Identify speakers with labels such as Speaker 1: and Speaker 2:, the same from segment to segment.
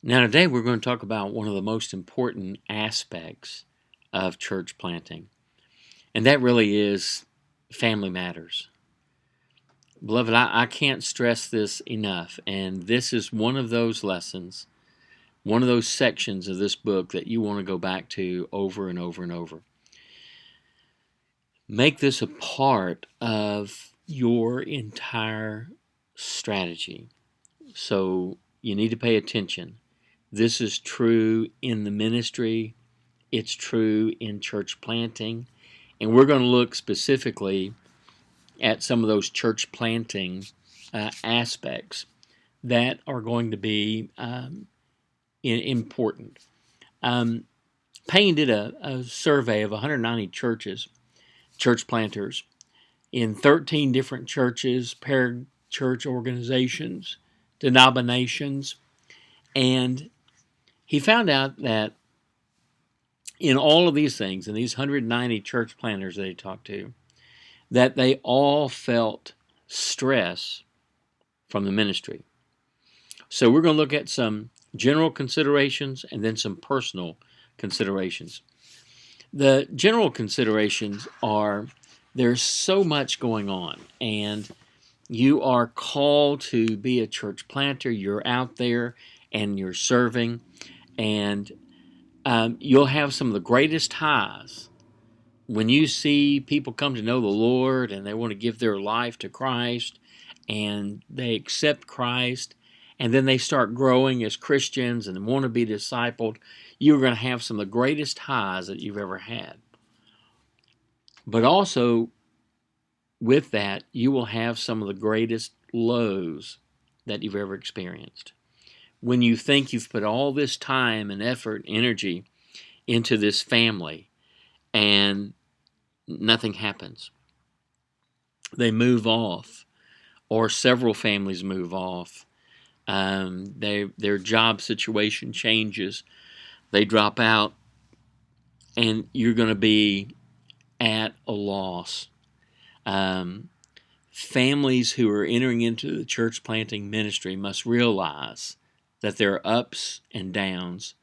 Speaker 1: Now, today we're going to talk about one of the most important aspects of church planting, and that really is family matters. Beloved, I can't stress this enough, and this is one of those lessons, one of those sections of this book that you want to go back to over and over and over. Make this a part of your entire strategy. So you need to pay attention. This is true in the ministry. It's true in church planting. And we're going to look specifically at some of those church planting aspects that are going to be important. Payne did a survey of 190 church planters in 13 different churches, parachurch organizations, denominations, and he found out that in all of these things, in these 190 church planters that he talked to, that they all felt stress from the ministry. So we're going to look at some general considerations and then some personal considerations. The general considerations are there's so much going on, and you are called to be a church planter. You're out there and you're serving, and you'll have some of the greatest highs when you see people come to know the Lord and they want to give their life to Christ and they accept Christ and then they start growing as Christians and want to be discipled. You're going to have some of the greatest highs that you've ever had. But also, with that, you will have some of the greatest lows that you've ever experienced. When you think you've put all this time and effort and energy into this family and nothing happens. They move off, or several families move off. Their job situation changes. They drop out, and you're going to be at a loss. Families who are entering into the church planting ministry must realize that there are ups and downs,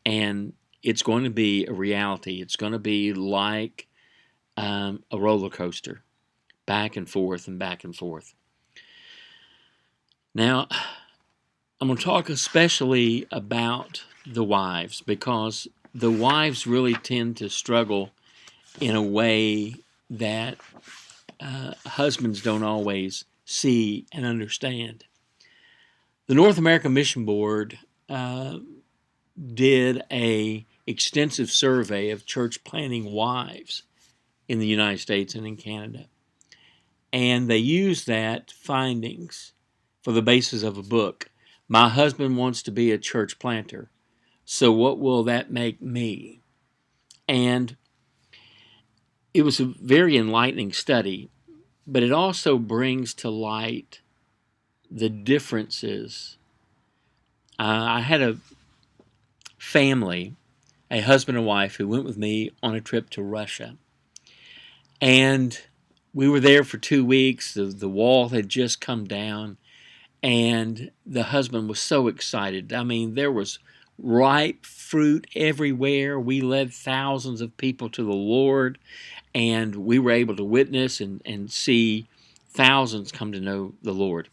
Speaker 1: and it's going to be a reality. It's going to be like a roller coaster, back and forth and back and forth. Now, I'm going to talk especially about the wives, because the wives really tend to struggle in a way that husbands don't always see and understand. The North American Mission Board did an extensive survey of church planting wives in the United States and in Canada. And they used that findings for the basis of a book. My husband wants to be a church planter, so what will that make me? And it was a very enlightening study, but it also brings to light the differences. I had a family, a husband and wife, who went with me on a trip to Russia. And we were there for 2 weeks. The wall had just come down, and the husband was so excited. I mean, there was ripe fruit everywhere. We led thousands of people to the Lord, and we were able to witness and see thousands come to know the Lord.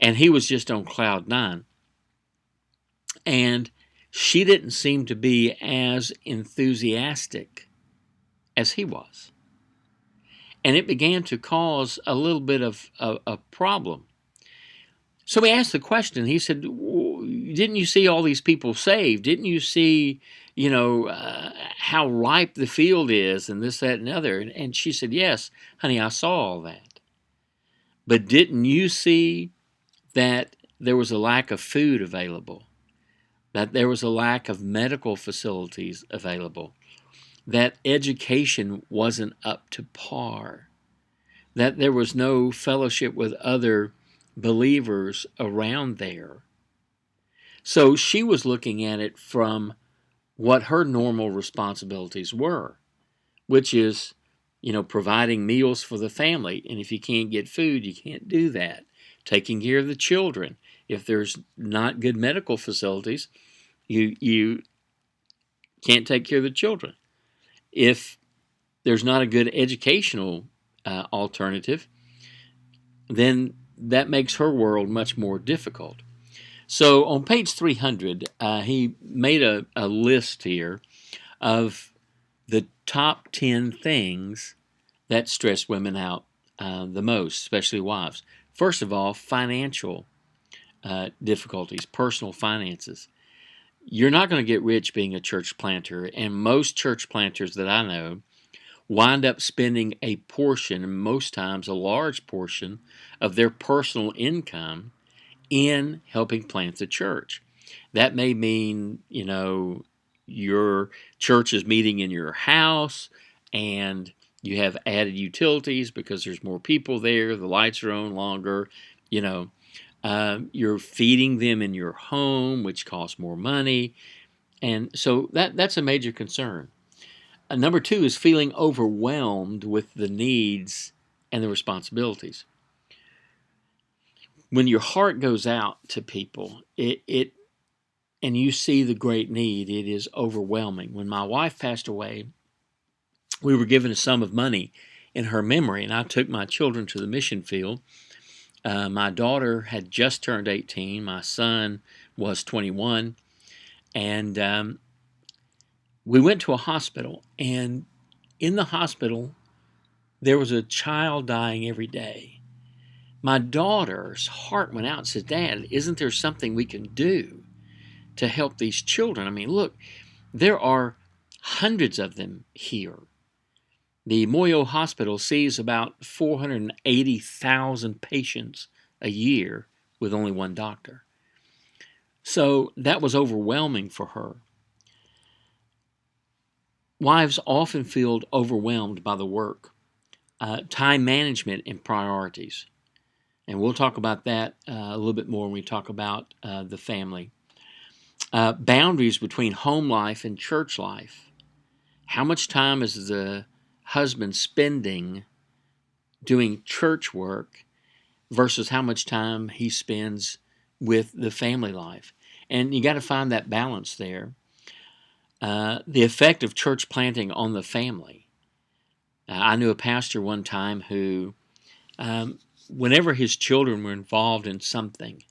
Speaker 1: And he was just on cloud nine. And she didn't seem to be as enthusiastic as he was. And it began to cause a little bit of a problem. So we asked the question. He said, didn't you see all these people saved? Didn't you see, how ripe the field is and this, that, and the other? And she said, yes, honey, I saw all that. But didn't you see that there was a lack of food available? That there was a lack of medical facilities available? That education wasn't up to par? That there was no fellowship with other believers around there? So she was looking at it from what her normal responsibilities were, which is, providing meals for the family. And if you can't get food, you can't do that. Taking care of the children. If there's not good medical facilities, you can't take care of the children. If there's not a good educational alternative, then that makes her world much more difficult. So on page 300, he made a list here of the top 10 things that stress women out the most, especially wives. First of all, financial difficulties, personal finances. You're not going to get rich being a church planter, and most church planters that I know wind up spending a portion, and most times a large portion, of their personal income in helping plant the church. That may mean, your church is meeting in your house and you have added utilities because there's more people there, the lights are on longer, you know. You're feeding them in your home, which costs more money. And so that's a major concern. Number two is feeling overwhelmed with the needs and the responsibilities. When your heart goes out to people, it and you see the great need, it is overwhelming. When my wife passed away, we were given a sum of money in her memory, and I took my children to the mission field. My daughter had just turned 18. My son was 21. And we went to a hospital, and in the hospital, there was a child dying every day. My daughter's heart went out and said, "Dad, isn't there something we can do to help these children? I mean, look, there are hundreds of them here." The Moyo Hospital sees about 480,000 patients a year with only one doctor. So that was overwhelming for her. Wives often feel overwhelmed by the work, time management, and priorities. And we'll talk about that a little bit more when we talk about the family. Boundaries between home life and church life. How much time is the husband spending doing church work versus how much time he spends with the family life? And you got to find that balance there. The effect of church planting on the family. I knew a pastor one time who, whenever his children were involved in something,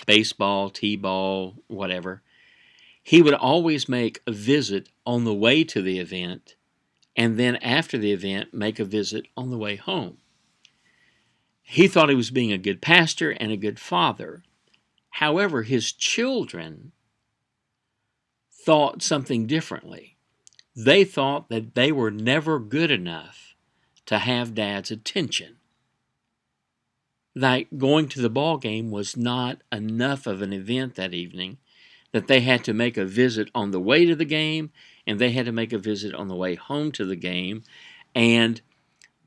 Speaker 1: baseball, t-ball, whatever, he would always make a visit on the way to the event, and then after the event, make a visit on the way home. He thought he was being a good pastor and a good father. However, his children thought something differently. They thought that they were never good enough to have Dad's attention. Like going to the ball game was not enough of an event that evening, that they had to make a visit on the way to the game, and they had to make a visit on the way home to the game, and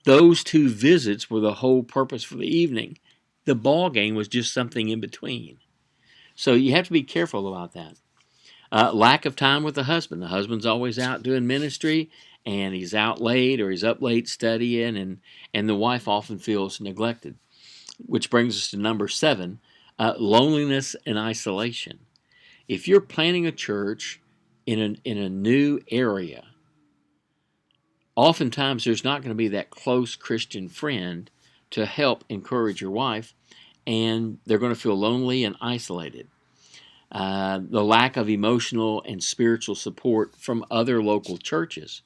Speaker 1: those two visits were the whole purpose for the evening. The ball game was just something in between. So you have to be careful about that. Lack of time with the husband. The husband's always out doing ministry, and he's out late or he's up late studying, and the wife often feels neglected. Which brings us to number 7, loneliness and isolation. If you're planning a church in a new area, oftentimes there's not going to be that close Christian friend to help encourage your wife, and they're going to feel lonely and isolated. The lack of emotional and spiritual support from other local churches.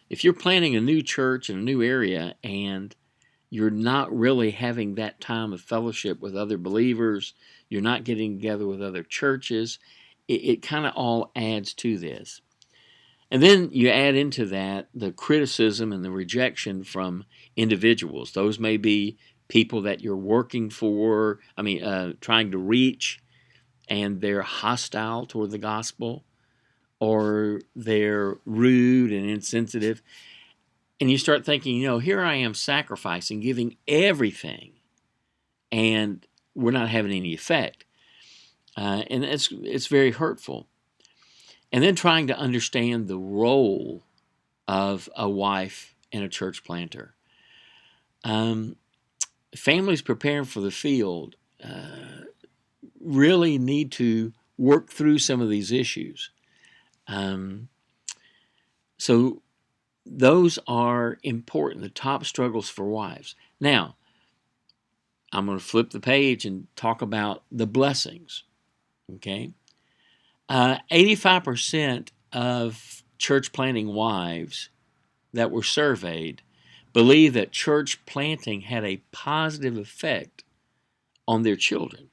Speaker 1: If you're planning a new church in a new area and you're not really having that time of fellowship with other believers, you're not getting together with other churches, it kind of all adds to this. And then you add into that the criticism and the rejection from individuals. Those may be people that you're working for, trying to reach, and they're hostile toward the gospel, or they're rude and insensitive. And you start thinking, here I am sacrificing, giving everything, and we're not having any effect. And it's very hurtful. And then trying to understand the role of a wife and a church planter. Families preparing for the field really need to work through some of these issues. So those are important, the top struggles for wives. Now, I'm going to flip the page and talk about the blessings. Okay? 85% of church planting wives that were surveyed believe that church planting had a positive effect on their children.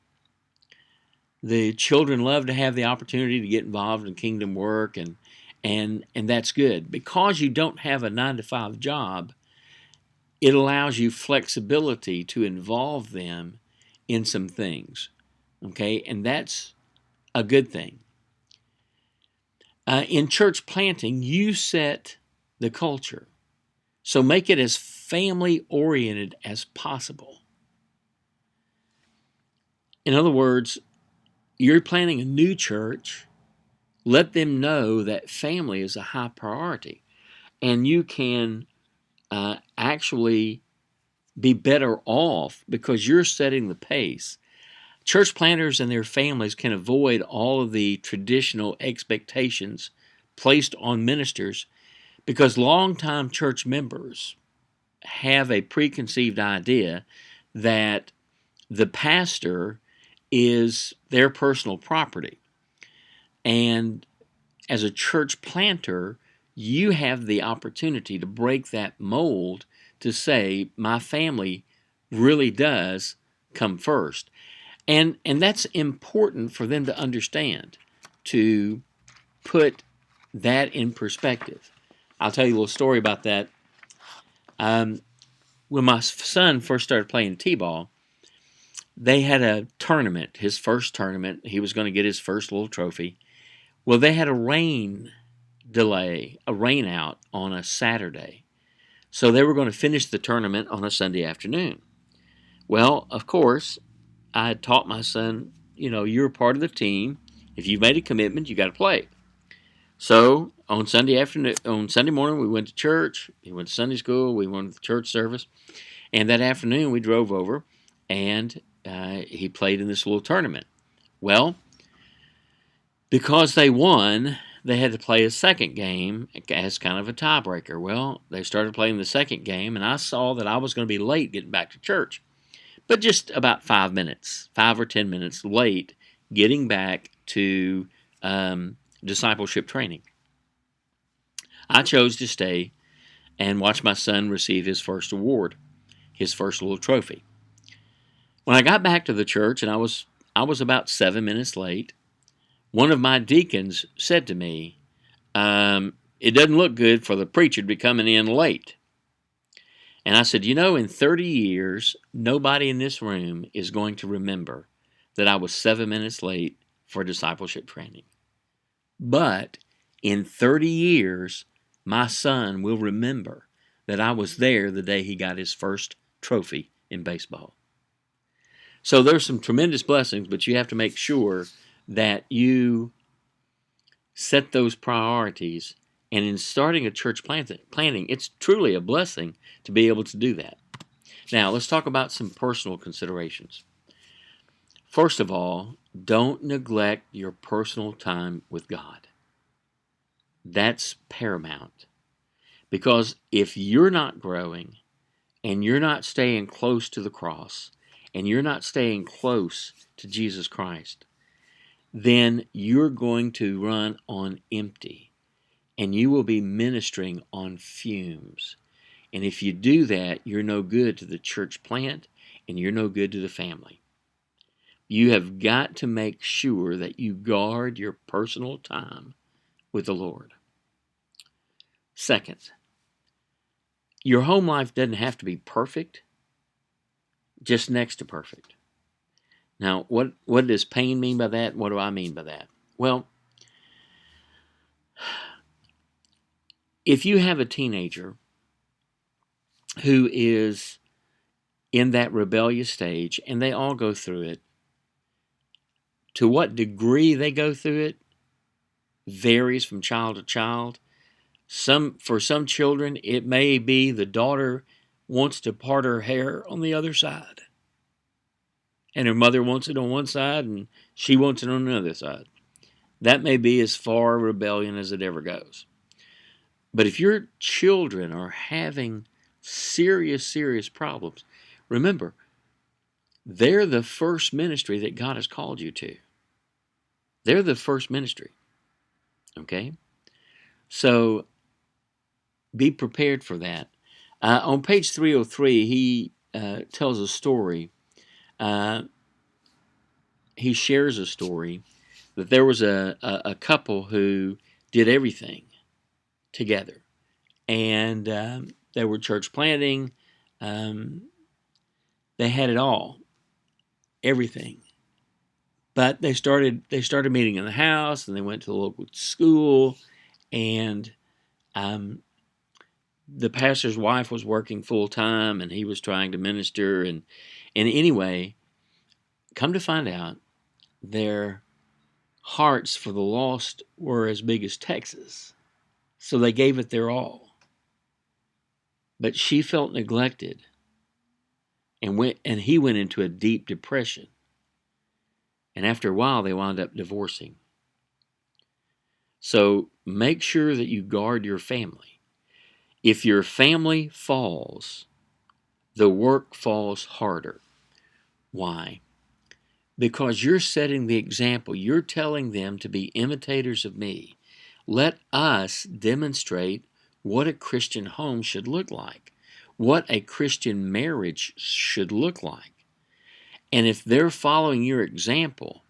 Speaker 1: The children love to have the opportunity to get involved in kingdom work, and that's good. Because you don't have a 9-to-5 job, it allows you flexibility to involve them in some things. Okay, and that's a good thing. In church planting, you set the culture. So make it as family-oriented as possible. In other words, you're planning a new church, let them know that family is a high priority. And you can actually be better off because you're setting the pace. Church planters and their families can avoid all of the traditional expectations placed on ministers because longtime church members have a preconceived idea that the pastor is their personal property. And as a church planter, you have the opportunity to break that mold to say, my family really does come first. And that's important for them to understand, to put that in perspective. I'll tell you a little story about that. When my son first started playing t-ball, they had a tournament, his first tournament. He was going to get his first little trophy. Well, they had a rain out on a Saturday. So they were going to finish the tournament on a Sunday afternoon. Well, of course, I had taught my son, you're part of the team. If you've made a commitment, you got to play. So on Sunday morning, we went to church. He went to Sunday school. We went to the church service. And that afternoon, we drove over, and he played in this little tournament. Well, because they won, they had to play a second game as kind of a tiebreaker. Well, they started playing the second game, and I saw that I was going to be late getting back to church. But just about 5 or 10 minutes late getting back to discipleship training. I chose to stay and watch my son receive his first award, his first little trophy. When I got back to the church, and I was about 7 minutes late, one of my deacons said to me, it doesn't look good for the preacher to be coming in late. And I said, in 30 years, nobody in this room is going to remember that I was 7 minutes late for discipleship training. But in 30 years, my son will remember that I was there the day he got his first trophy in baseball. So there's some tremendous blessings, but you have to make sure that you set those priorities. And in starting a church planting, it's truly a blessing to be able to do that. Now, let's talk about some personal considerations. First of all, don't neglect your personal time with God. That's paramount. Because if you're not growing, and you're not staying close to the cross, and you're not staying close to Jesus Christ, then you're going to run on empty. And you will be ministering on fumes. And if you do that, you're no good to the church plant, and you're no good to the family. You have got to make sure that you guard your personal time with the Lord. Second, your home life doesn't have to be perfect, just next to perfect. Now, what does pain mean by that? What do I mean by that? Well, if you have a teenager who is in that rebellious stage, and they all go through it, to what degree they go through it varies from child to child. For some children, it may be the daughter wants to part her hair on the other side, and her mother wants it on one side, and She wants it on the other side. That may be as far rebellion as it ever goes. But if your children are having serious, serious problems, remember, they're the first ministry that God has called you to. They're the first ministry. Okay? So be prepared for that. On page 303, he tells a story. He shares a story that there was a couple who did everything together. And they were church planting. They had it all, everything. But they started meeting in the house, and they went to the local school, and the pastor's wife was working full time, and he was trying to minister, and anyway, come to find out, their hearts for the lost were as big as Texas, so they gave it their all. But she felt neglected, and he went into a deep depression, and after a while, they wound up divorcing. So make sure that you guard your family. If your family falls, the work falls harder. Why? Because you're setting the example. You're telling them to be imitators of me. Let us demonstrate what a Christian home should look like, what a Christian marriage should look like. And if they're following your example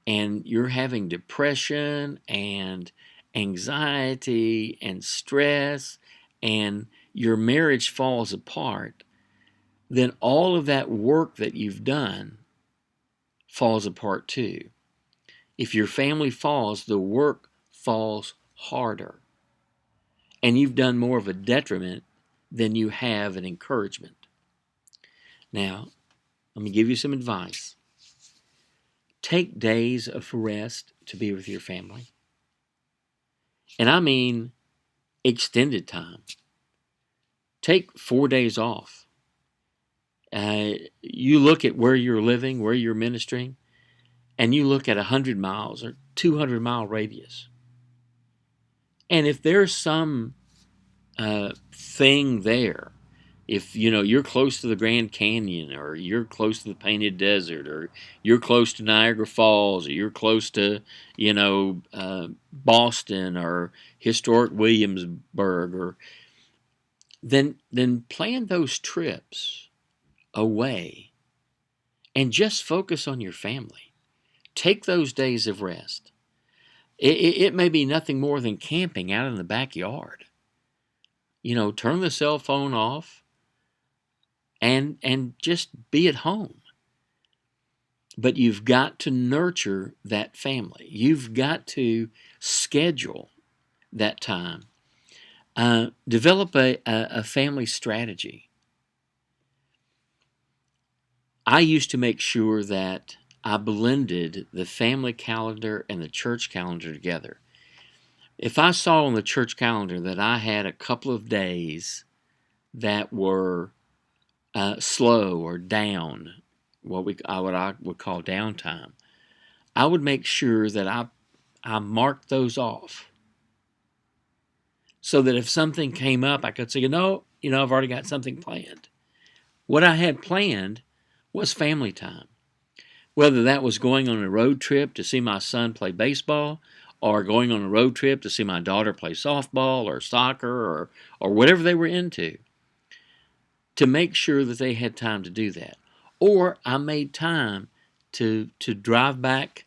Speaker 1: and you're having depression and anxiety and stress and your marriage falls apart, then all of that work that you've done falls apart too. If your family falls, the work falls harder. And you've done more of a detriment than you have an encouragement. Now, let me give you some advice. Take days of rest to be with your family. And I mean extended time. Take 4 days off. You look at where you're living, where you're ministering, and you look at 100 miles or 200-mile radius. And if there's some thing there, if you're close to the Grand Canyon, or you're close to the Painted Desert, or you're close to Niagara Falls, or you're close to Boston or historic Williamsburg, or then plan those trips away and just focus on your family. Take those days of rest. It may be nothing more than camping out in the backyard. Turn the cell phone off and just be at home. But you've got to nurture that family. You've got to schedule that time. Develop a family strategy. I used to make sure that I blended the family calendar and the church calendar together. If I saw on the church calendar that I had a couple of days that were slow or down, what I would call downtime, I would make sure that I marked those off, so that if something came up, I could say, I've already got something planned. What I had planned was family time. Whether that was going on a road trip to see my son play baseball, or going on a road trip to see my daughter play softball or soccer, or whatever they were into, to make sure that they had time to do that. Or I made time to drive back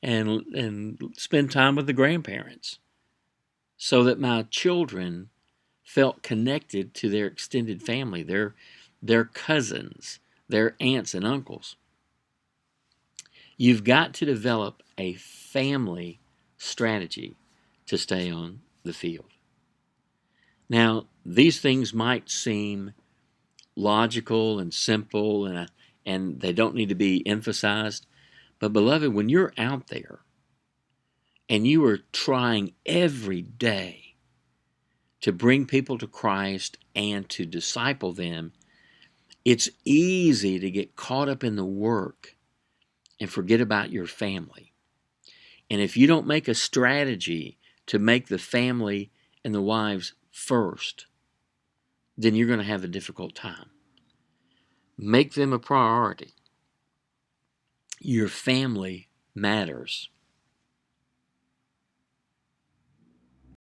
Speaker 1: and spend time with the grandparents, so that my children felt connected to their extended family, their cousins, their aunts and uncles. You've got to develop a family strategy to stay on the field. Now, these things might seem logical and simple, and they don't need to be emphasized. But beloved, when you're out there and you are trying every day to bring people to Christ and to disciple them, it's easy to get caught up in the work and forget about your family. And if you don't make a strategy to make the family and the wives first, then you're going to have a difficult time. Make them a priority. Your family matters.